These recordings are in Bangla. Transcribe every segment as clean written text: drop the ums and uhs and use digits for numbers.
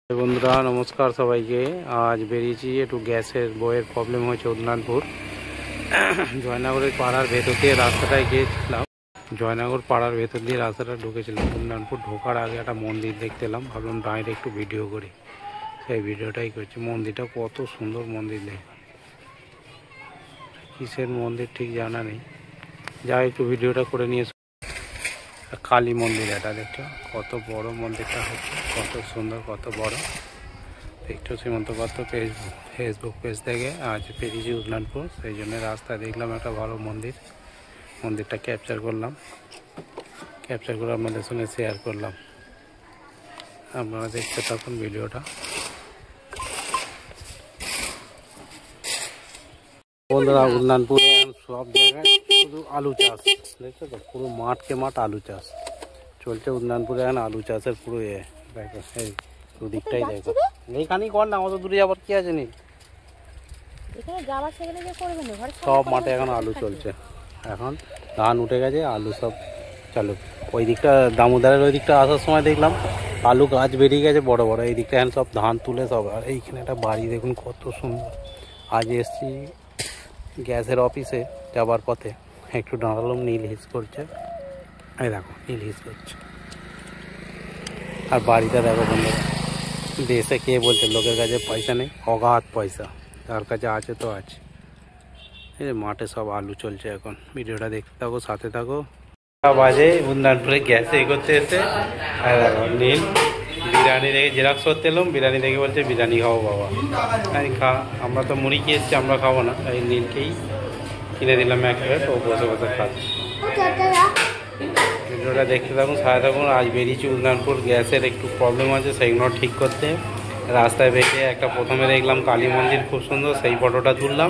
বন্ধুরা নমস্কার সবাইকে। আজ বেরিয়েছি একটু গ্যাসের বইয়ের প্রবলেম হয়েছে উদনানপুর জয়নগরের পাড়ার ভেতর দিয়ে রাস্তাটায় গিয়েছিলাম। জয়নগর পাড়ার ভেতর দিয়ে রাস্তাটা ঢুকেছিলাম। উদনানপুর ঢোকার আগে একটা মন্দির দেখতে এলাম, ভাবলাম ডাইরেক্ট একটু ভিডিও করি, সেই ভিডিওটাই করছি। মন্দিরটা কত সুন্দর মন্দির, নেই কিসের মন্দির ঠিক জানা নেই, যা একটু ভিডিওটা করে নিয়ে। কালী মন্দির এটা দেখছো, কত বড় মন্দিরটা হচ্ছে, কত সুন্দর, কত বড় দেখছো। সীমন্ত পাত্র ফেসবুক পেজ থেকে আজ পেরিয়েছি উদনানপুর, সেই জন্য রাস্তায় দেখলাম একটা ভালো মন্দিরটা ক্যাপচার করলাম, ক্যাপচার করে আপনাদের সঙ্গে শেয়ার করলাম। আপনারা দেখতে থাকুন ভিডিওটা। বন্ধুরা উদনানপুরে সব জায়গায় শুধু আলু চাষ, দেখছো তো, পুরো মাঠকে মাঠ আলু চাষ চলছে। উদনানপুরে এখন আলু চাষের পুরো দেখো, এই দুদিকটাই দেখো। এইখানেই কর না, অত দূরে যাবার কি আছে? নেই, সব মাঠে এখন আলু চলছে। এখন ধান উঠে গেছে, আলু সব চালু। ওই দিকটা দামোদরের ওই দিকটা আসার সময় দেখলাম আলু গাছ বেরিয়ে গেছে বড় বড়। এই দিকটা এখন সব ধান তুলে সব। আর এইখানে একটা বাড়ি দেখুন কত সুন্দর। আজ এসছি গ্যাসের অফিসে, যাবার পথে একটু দাঁড়ালাম, নীল হিস করছে, এই দেখো নীল হিস করছে। আর বাড়িটা দেখো বন্ধুরা, দেশে কে বলছে লোকের কাছে পয়সা নেই? অগাধ পয়সা, তার কাছে আছে তো আছে। এই যে মাঠে সব আলু চলছে এখন। ভিডিওটা দেখতে থাকো, সাথে থাকো। বাজে উদনানপুরে গ্যাসে করতে এসে নীল বিরিয়ানি দেখে জেরক্স করতে এলাম। বিরিয়ানি দেখে বলছে বিরিয়ানি খাবো বাবা। আমি আমরা তো মুড়ি খেয়ে এসেছি, আমরা খাবো না। এই নীলকেই কিনে দিলাম এক প্লেট, ও বসে বসে খাচ্ছে। ভিডিওটা দেখতে থাকুন, সাথে থাকুন। আজ বেরিয়েছি উদনানপুর, গ্যাসের একটু প্রবলেম আছে, সেইগুলো ঠিক করতে। রাস্তায় বেঁকে একটা প্রথমে দেখলাম কালী মন্দির খুব সুন্দর, সেই ফটোটা তুললাম।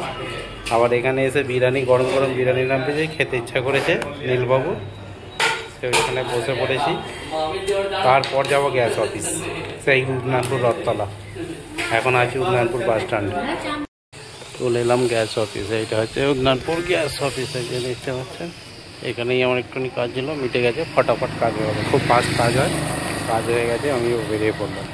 আবার এখানে এসে বিরিয়ানি, গরম গরম বিরিয়ানি নামতেছে, খেতে ইচ্ছা করেছে নীলবাবু, ওইখানে বসে পড়েছি। তারপর যাবো গ্যাস অফিস, সেই উদনানপুর রথতলা। এখন আছি উদনানপুর বাস স্ট্যান্ডে, চলে এলাম গ্যাস অফিস। এইটা হচ্ছে উদনানপুর গ্যাস অফিস, এই যে দেখতে পাচ্ছেন। এখানেই আমার একটুখানি কাজ ছিল, মিটে গেছে, ফটাফট কাজ হয়ে গেছে, খুব ফাস্ট কাজ হয়। কাজ হয়ে গেছে, আমিও বেরিয়ে পড়লাম।